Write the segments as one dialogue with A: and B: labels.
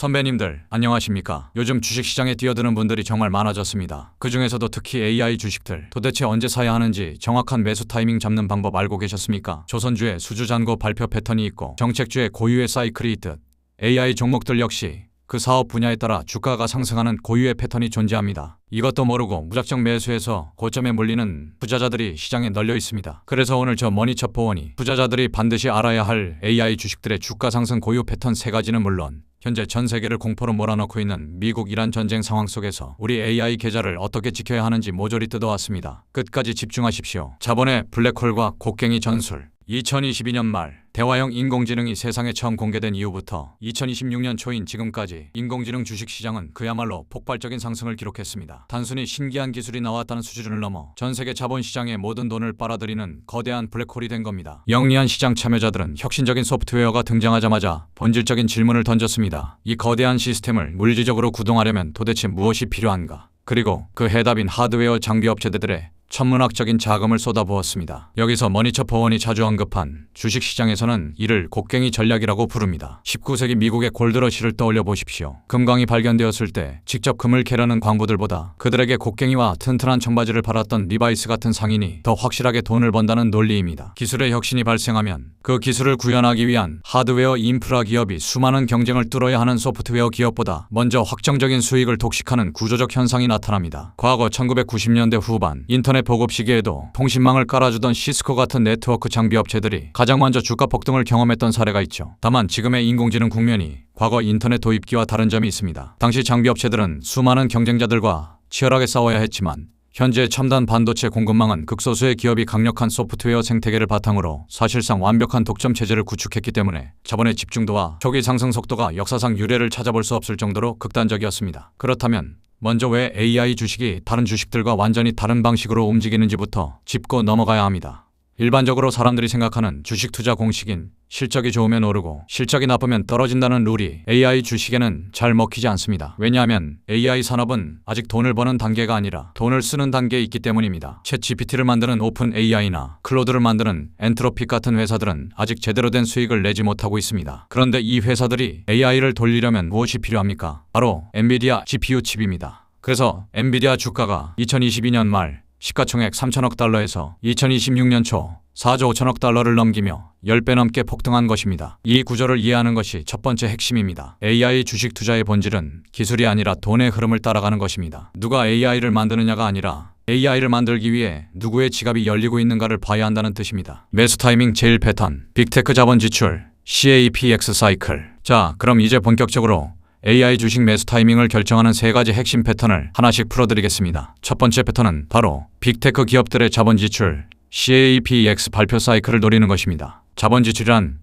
A: 선배님들, 안녕하십니까? 요즘 주식시장에 뛰어드는 분들이 정말 많아졌습니다. 그 중에서도 특히 AI 주식들, 도대체 언제 사야 하는지 정확한 매수 타이밍 잡는 방법 알고 계셨습니까? 조선주의 수주잔고 발표 패턴이 있고 정책주의 고유의 사이클이 있듯 AI 종목들 역시 그 사업 분야에 따라 주가가 상승하는 고유의 패턴이 존재합니다. 이것도 모르고 무작정 매수해서 고점에 몰리는 투자자들이 시장에 널려 있습니다. 그래서 오늘 저 머니첩 보원이 투자자들이 반드시 알아야 할 AI 주식들의 주가 상승 고유 패턴 3가지는 물론 현재 전 세계를 공포로 몰아넣고 있는 미국-이란 전쟁 상황 속에서 우리 AI 계좌를 어떻게 지켜야 하는지 모조리 뜯어왔습니다. 끝까지 집중하십시오. 자본의 블랙홀과 곡괭이 전술. 2022년 말 대화형 인공지능이 세상에 처음 공개된 이후부터 2026년 초인 지금까지 인공지능 주식시장은 그야말로 폭발적인 상승을 기록했습니다. 단순히 신기한 기술이 나왔다는 수준을 넘어 전세계 자본시장의 모든 돈을 빨아들이는 거대한 블랙홀이 된 겁니다. 영리한 시장 참여자들은 혁신적인 소프트웨어가 등장하자마자 본질적인 질문을 던졌습니다. 이 거대한 시스템을 물리적으로 구동하려면 도대체 무엇이 필요한가? 그리고 그 해답인 하드웨어 장비 업체들의 천문학적인 자금을 쏟아부었습니다. 여기서 머니첩 보원이 자주 언급한 주식시장에서는 이를 곡괭이 전략이라고 부릅니다. 19세기 미국의 골드러시를 떠올려 보십시오. 금광이 발견되었을 때 직접 금을 캐려는 광부들보다 그들에게 곡괭이와 튼튼한 청바지를 팔았던 리바이스 같은 상인이 더 확실하게 돈을 번다는 논리입니다. 기술의 혁신이 발생하면 그 기술을 구현하기 위한 하드웨어 인프라 기업이 수많은 경쟁을 뚫어야 하는 소프트웨어 기업보다 먼저 확정적인 수익을 독식하는 구조적 현상이 나타납니다. 과거 1990년대 후반 인터넷 보급 시기에도 통신망을 깔아주던 시스코 같은 네트워크 장비 업체들이 가장 먼저 주가 폭등을 경험했던 사례가 있죠. 다만 지금의 인공지능 국면이 과거 인터넷 도입기와 다른 점이 있습니다. 당시 장비 업체들은 수많은 경쟁자들과 치열하게 싸워야 했지만 현재 첨단 반도체 공급망은 극소수의 기업이 강력한 소프트웨어 생태계를 바탕으로 사실상 완벽한 독점 체제를 구축했기 때문에 자본의 집중도와 초기 상승 속도가 역사상 유례를 찾아볼 수 없을 정도로 극단적이었습니다. 그렇다면 먼저 왜 AI 주식이 다른 주식들과 완전히 다른 방식으로 움직이는지부터 짚고 넘어가야 합니다. 일반적으로 사람들이 생각하는 주식 투자 공식인 실적이 좋으면 오르고 실적이 나쁘면 떨어진다는 룰이 AI 주식에는 잘 먹히지 않습니다. 왜냐하면 AI 산업은 아직 돈을 버는 단계가 아니라 돈을 쓰는 단계에 있기 때문입니다. 챗 GPT를 만드는 오픈 AI나 클로드를 만드는 엔트로픽 같은 회사들은 아직 제대로 된 수익을 내지 못하고 있습니다. 그런데 이 회사들이 AI를 돌리려면 무엇이 필요합니까? 바로 엔비디아 GPU 칩입니다. 그래서 엔비디아 주가가 2022년 말 시가총액 3천억 달러에서 2026년 초 4조 5천억 달러를 넘기며 10배 넘게 폭등한 것입니다. 이 구조를 이해하는 것이 첫 번째 핵심입니다. AI 주식 투자의 본질은 기술이 아니라 돈의 흐름을 따라가는 것입니다. 누가 AI를 만드느냐가 아니라 AI를 만들기 위해 누구의 지갑이 열리고 있는가를 봐야 한다는 뜻입니다. 매수 타이밍 제일 패턴, 빅테크 자본 지출, CAPX 사이클. 자, 그럼 이제 본격적으로 AI 주식 매수 타이밍을 결정하는 3가지 핵심 패턴을 하나씩 풀어드리겠습니다. 첫 번째 패턴은 바로 빅테크 기업들의 자본 지출, CAPX 발표 사이클을 노리는 것입니다. 자본 지출이란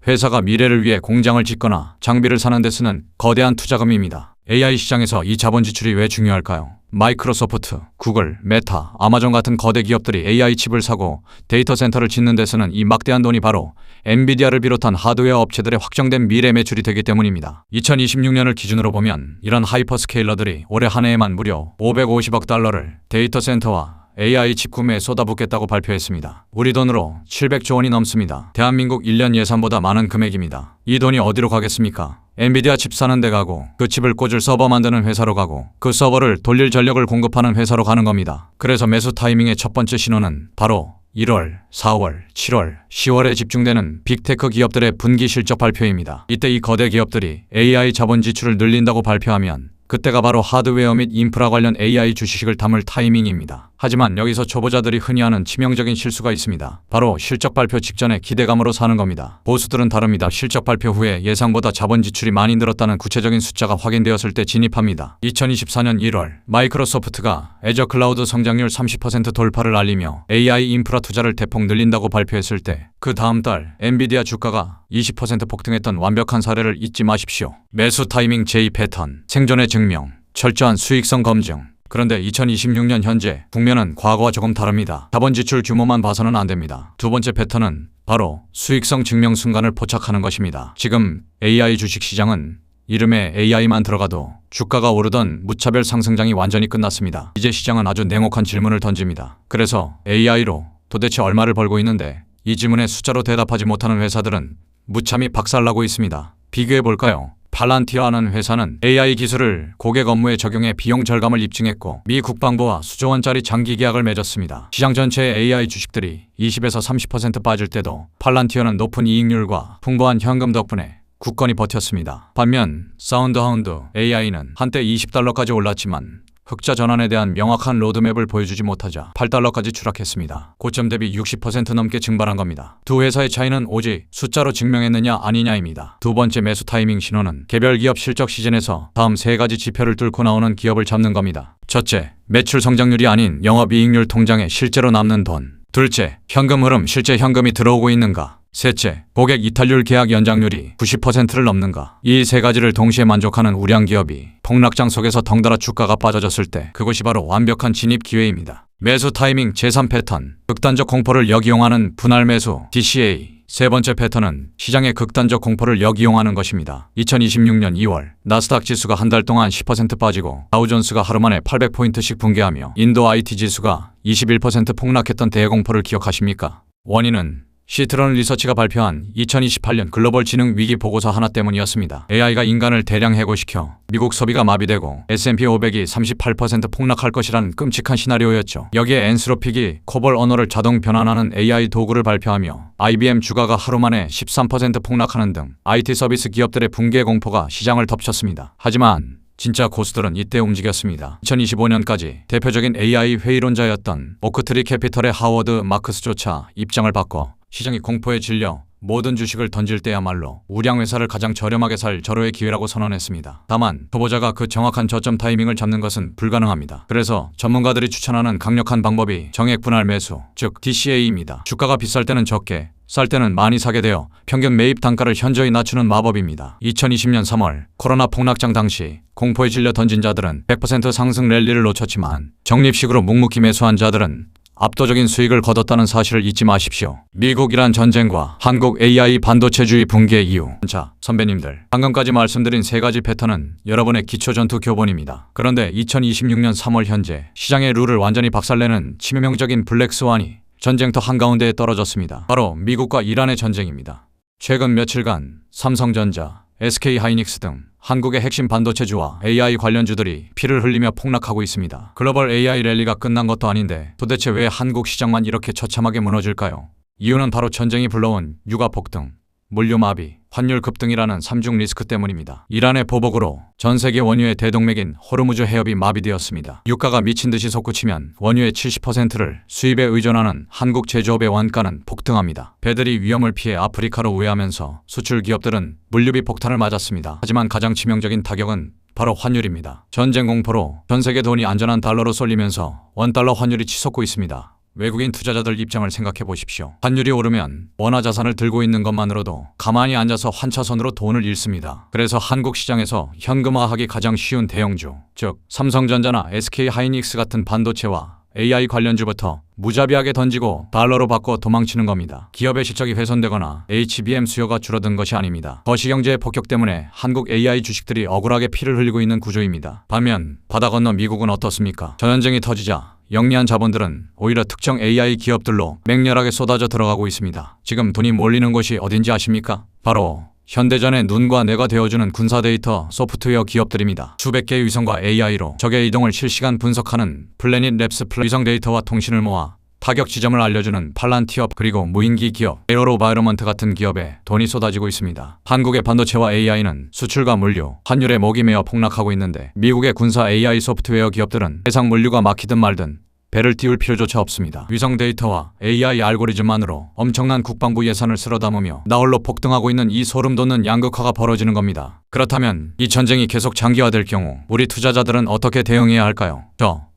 A: 회사가 미래를 위해 공장을 짓거나 장비를 사는 데 쓰는 거대한 투자금입니다. AI 시장에서 이 자본 지출이 왜 중요할까요? 마이크로소프트, 구글, 메타, 아마존 같은 거대 기업들이 AI 칩을 사고 데이터 센터를 짓는 데 쓰는 이 막대한 돈이 바로 엔비디아를 비롯한 하드웨어 업체들의 확정된 미래 매출이 되기 때문입니다. 2026년을 기준으로 보면 이런 하이퍼스케일러들이 올해 한 해에만 무려 550억 달러를 데이터 센터와 AI 칩 구매에 쏟아붓겠다고 발표했습니다. 우리 돈으로 700조 원이 넘습니다. 대한민국 1년 예산보다 많은 금액입니다. 이 돈이 어디로 가겠습니까? 엔비디아 칩 사는 데 가고 그 칩을 꽂을 서버 만드는 회사로 가고 그 서버를 돌릴 전력을 공급하는 회사로 가는 겁니다. 그래서 매수 타이밍의 첫 번째 신호는 바로 1월, 4월, 7월, 10월에 집중되는 빅테크 기업들의 분기 실적 발표입니다. 이때 이 거대 기업들이 AI 자본 지출을 늘린다고 발표하면 그때가 바로 하드웨어 및 인프라 관련 AI 주식을 담을 타이밍입니다. 하지만 여기서 초보자들이 흔히 하는 치명적인 실수가 있습니다. 바로 실적 발표 직전에 기대감으로 사는 겁니다. 보수들은 다릅니다. 실적 발표 후에 예상보다 자본 지출이 많이 늘었다는 구체적인 숫자가 확인되었을 때 진입합니다. 2024년 1월 마이크로소프트가 애저 클라우드 성장률 30% 돌파를 알리며 AI 인프라 투자를 대폭 늘린다고 발표했을 때 그 다음 달 엔비디아 주가가 20% 폭등했던 완벽한 사례를 잊지 마십시오. 매수 타이밍 제2 패턴, 생존의 증명, 철저한 수익성 검증. 그런데 2026년 현재 국면은 과거와 조금 다릅니다. 자본 지출 규모만 봐서는 안 됩니다. 두 번째 패턴은 바로 수익성 증명 순간을 포착하는 것입니다. 지금 AI 주식 시장은 이름에 AI만 들어가도 주가가 오르던 무차별 상승장이 완전히 끝났습니다. 이제 시장은 아주 냉혹한 질문을 던집니다. 그래서 AI로 도대체 얼마를 벌고 있는데 이 질문에 숫자로 대답하지 못하는 회사들은 무참히 박살나고 있습니다. 비교해 볼까요? 팔란티어라는 회사는 AI 기술을 고객 업무에 적용해 비용 절감을 입증했고 미 국방부와 수조 원짜리 장기 계약을 맺었습니다. 시장 전체의 AI 주식들이 20에서 30% 빠질 때도 팔란티어는 높은 이익률과 풍부한 현금 덕분에 굳건히 버텼습니다. 반면 사운드하운드 AI는 한때 $20까지 올랐지만 흑자 전환에 대한 명확한 로드맵을 보여주지 못하자 $8까지 추락했습니다. 고점 대비 60% 넘게 증발한 겁니다. 두 회사의 차이는 오직 숫자로 증명했느냐 아니냐입니다. 두 번째 매수 타이밍 신호는 개별 기업 실적 시즌에서 다음 세 가지 지표를 뚫고 나오는 기업을 잡는 겁니다. 첫째, 매출 성장률이 아닌 영업이익률 통장에 실제로 남는 돈. 둘째, 현금 흐름 실제 현금이 들어오고 있는가. 셋째, 고객 이탈률 계약 연장률이 90%를 넘는가. 이 세 가지를 동시에 만족하는 우량 기업이 폭락장 속에서 덩달아 주가가 빠져졌을 때 그것이 바로 완벽한 진입 기회입니다. 매수 타이밍 제3 패턴, 극단적 공포를 역이용하는 분할 매수 DCA. 세 번째 패턴은 시장의 극단적 공포를 역이용하는 것입니다. 2026년 2월 나스닥 지수가 한 달 동안 10% 빠지고 다우존스가 하루 만에 800포인트씩 붕괴하며 인도 IT 지수가 21% 폭락했던 대공포를 기억하십니까? 원인은 시트런 리서치가 발표한 2028년 글로벌 지능 위기 보고서 하나 때문이었습니다. AI가 인간을 대량 해고시켜 미국 소비가 마비되고 S&P 500이 38% 폭락할 것이라는 끔찍한 시나리오였죠. 여기에 엔스로픽이 코볼 언어를 자동 변환하는 AI 도구를 발표하며 IBM 주가가 하루 만에 13% 폭락하는 등 IT 서비스 기업들의 붕괴 공포가 시장을 덮쳤습니다. 하지만 진짜 고수들은 이때 움직였습니다. 2025년까지 대표적인 AI 회의론자였던 오크트리 캐피털의 하워드 마크스조차 입장을 바꿔 시장이 공포에 질려 모든 주식을 던질 때야말로 우량 회사를 가장 저렴하게 살 절호의 기회라고 선언했습니다. 다만 초보자가 그 정확한 저점 타이밍을 잡는 것은 불가능합니다. 그래서 전문가들이 추천하는 강력한 방법이 정액 분할 매수, 즉 DCA입니다. 주가가 비쌀 때는 적게, 쌀 때는 많이 사게 되어 평균 매입 단가를 현저히 낮추는 마법입니다. 2020년 3월 코로나 폭락장 당시 공포에 질려 던진 자들은 100% 상승 랠리를 놓쳤지만 적립식으로 묵묵히 매수한 자들은 압도적인 수익을 거뒀다는 사실을 잊지 마십시오. 미국-이란 전쟁과 한국 AI 반도체주의 붕괴 이후. 자, 선배님들, 방금까지 말씀드린 세 가지 패턴은 여러분의 기초전투 교본입니다. 그런데 2026년 3월 현재 시장의 룰을 완전히 박살내는 치명적인 블랙스완이 전쟁터 한가운데에 떨어졌습니다. 바로 미국과 이란의 전쟁입니다. 최근 며칠간 삼성전자, SK하이닉스 등 한국의 핵심 반도체주와 AI 관련주들이 피를 흘리며 폭락하고 있습니다. 글로벌 AI 랠리가 끝난 것도 아닌데 도대체 왜 한국 시장만 이렇게 처참하게 무너질까요? 이유는 바로 전쟁이 불러온 유가 폭등, 물류 마비, 환율 급등이라는 삼중 리스크 때문입니다. 이란의 보복으로 전 세계 원유의 대동맥인 호르무즈 해협이 마비되었습니다. 유가가 미친 듯이 솟구치면 원유의 70%를 수입에 의존하는 한국 제조업의 원가는 폭등합니다. 배들이 위험을 피해 아프리카로 우회하면서 수출 기업들은 물류비 폭탄을 맞았습니다. 하지만 가장 치명적인 타격은 바로 환율입니다. 전쟁 공포로 전 세계 돈이 안전한 달러로 쏠리면서 원달러 환율이 치솟고 있습니다. 외국인 투자자들 입장을 생각해 보십시오. 환율이 오르면 원화 자산을 들고 있는 것만으로도 가만히 앉아서 환차손으로 돈을 잃습니다. 그래서 한국 시장에서 현금화하기 가장 쉬운 대형주, 즉 삼성전자나 SK하이닉스 같은 반도체와 AI 관련주부터 무자비하게 던지고 달러로 바꿔 도망치는 겁니다. 기업의 실적이 훼손되거나 HBM 수요가 줄어든 것이 아닙니다. 거시경제의 폭격 때문에 한국 AI 주식들이 억울하게 피를 흘리고 있는 구조입니다. 반면 바다 건너 미국은 어떻습니까? 전쟁이 터지자 영리한 자본들은 오히려 특정 AI 기업들로 맹렬하게 쏟아져 들어가고 있습니다. 지금 돈이 몰리는 곳이 어딘지 아십니까? 바로 현대전의 눈과 뇌가 되어주는 군사 데이터 소프트웨어 기업들입니다. 수백 개의 위성과 AI로 적의 이동을 실시간 분석하는 플래닛 랩스 위성 데이터와 통신을 모아 타격 지점을 알려주는 팔란티어, 그리고 무인기 기업 에어로바이러먼트 같은 기업에 돈이 쏟아지고 있습니다. 한국의 반도체와 AI는 수출과 물류, 환율에 목이 메어 폭락하고 있는데 미국의 군사 AI 소프트웨어 기업들은 해상 물류가 막히든 말든 배를 띄울 필요조차 없습니다. 위성 데이터와 AI 알고리즘만으로 엄청난 국방부 예산을 쓸어 담으며 나홀로 폭등하고 있는 이 소름 돋는 양극화가 벌어지는 겁니다. 그렇다면 이 전쟁이 계속 장기화될 경우 우리 투자자들은 어떻게 대응해야 할까요?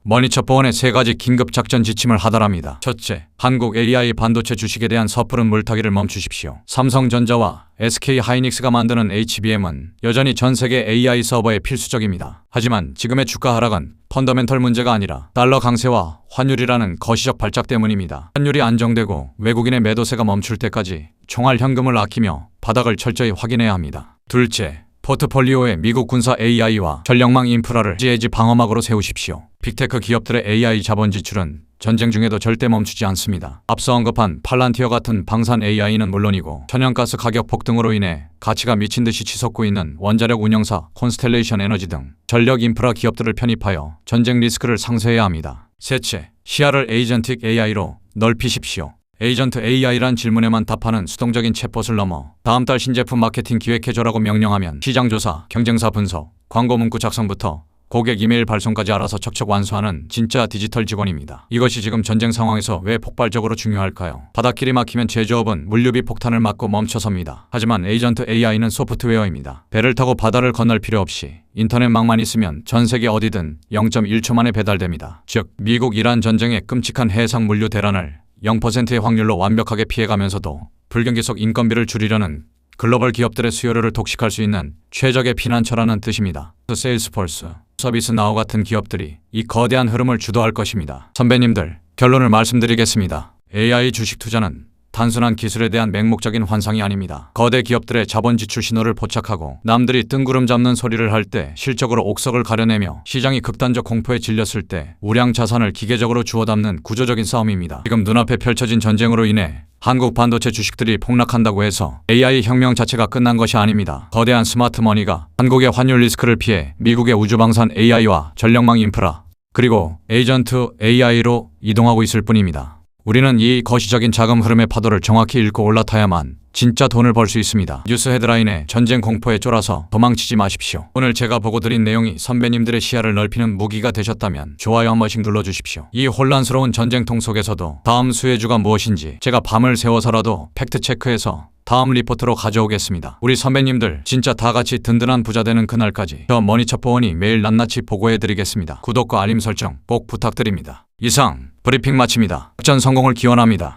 A: 머니처 보원의 세 가지 긴급 작전 지침을 하달합니다. 첫째, 한국 AI 반도체 주식에 대한 섣부른 물타기를 멈추십시오. 삼성전자와 SK하이닉스가 만드는 HBM은 여전히 전 세계 AI 서버에 필수적입니다. 하지만 지금의 주가 하락은 펀더멘털 문제가 아니라 달러 강세와 환율이라는 거시적 발작 때문입니다. 환율이 안정되고 외국인의 매도세가 멈출 때까지 총알 현금을 아끼며 바닥을 철저히 확인해야 합니다. 둘째, 포트폴리오에 미국 군사 AI와 전력망 인프라를 지혜지 방어막으로 세우십시오. 빅테크 기업들의 AI 자본 지출은 전쟁 중에도 절대 멈추지 않습니다. 앞서 언급한 팔란티어 같은 방산 AI는 물론이고 천연가스 가격 폭등으로 인해 가치가 미친 듯이 치솟고 있는 원자력 운영사 콘스텔레이션 에너지 등 전력 인프라 기업들을 편입하여 전쟁 리스크를 상쇄해야 합니다. 셋째, 시야를 에이전틱 AI로 넓히십시오. 에이전트 AI란 질문에만 답하는 수동적인 챗봇을 넘어 다음 달 신제품 마케팅 기획해줘라고 명령하면 시장조사, 경쟁사 분석, 광고 문구 작성부터 고객 이메일 발송까지 알아서 척척 완수하는 진짜 디지털 직원입니다. 이것이 지금 전쟁 상황에서 왜 폭발적으로 중요할까요? 바닷길이 막히면 제조업은 물류비 폭탄을 맞고 멈춰섭니다. 하지만 에이전트 AI는 소프트웨어입니다. 배를 타고 바다를 건널 필요 없이 인터넷망만 있으면 전 세계 어디든 0.1초 만에 배달됩니다. 즉, 미국 이란 전쟁의 끔찍한 해상 물류 대란을 0%의 확률로 완벽하게 피해가면서도 불경기 속 인건비를 줄이려는 글로벌 기업들의 수요료를 독식할 수 있는 최적의 피난처라는 뜻입니다. 세일스포스, 서비스나우 같은 기업들이 이 거대한 흐름을 주도할 것입니다. 선배님들, 결론을 말씀드리겠습니다. AI 주식 투자는 단순한 기술에 대한 맹목적인 환상이 아닙니다. 거대 기업들의 자본 지출 신호를 포착하고 남들이 뜬구름 잡는 소리를 할 때 실적으로 옥석을 가려내며 시장이 극단적 공포에 질렸을 때 우량 자산을 기계적으로 주워 담는 구조적인 싸움입니다. 지금 눈앞에 펼쳐진 전쟁으로 인해 한국 반도체 주식들이 폭락한다고 해서 AI 혁명 자체가 끝난 것이 아닙니다. 거대한 스마트머니가 한국의 환율 리스크를 피해 미국의 우주방산 AI와 전력망 인프라 그리고 에이전트 AI로 이동하고 있을 뿐입니다. 우리는 이 거시적인 자금 흐름의 파도를 정확히 읽고 올라타야만 진짜 돈을 벌 수 있습니다. 뉴스 헤드라인에 전쟁 공포에 쫄아서 도망치지 마십시오. 오늘 제가 보고 드린 내용이 선배님들의 시야를 넓히는 무기가 되셨다면 좋아요 한 번씩 눌러주십시오. 이 혼란스러운 전쟁통 속에서도 다음 수혜주가 무엇인지 제가 밤을 새워서라도 팩트체크해서 다음 리포트로 가져오겠습니다. 우리 선배님들 진짜 다 같이 든든한 부자 되는 그날까지 저 머니첩보원이 매일 낱낱이 보고해드리겠습니다. 구독과 알림 설정 꼭 부탁드립니다. 이상 브리핑 마칩니다. 작전 성공을 기원합니다.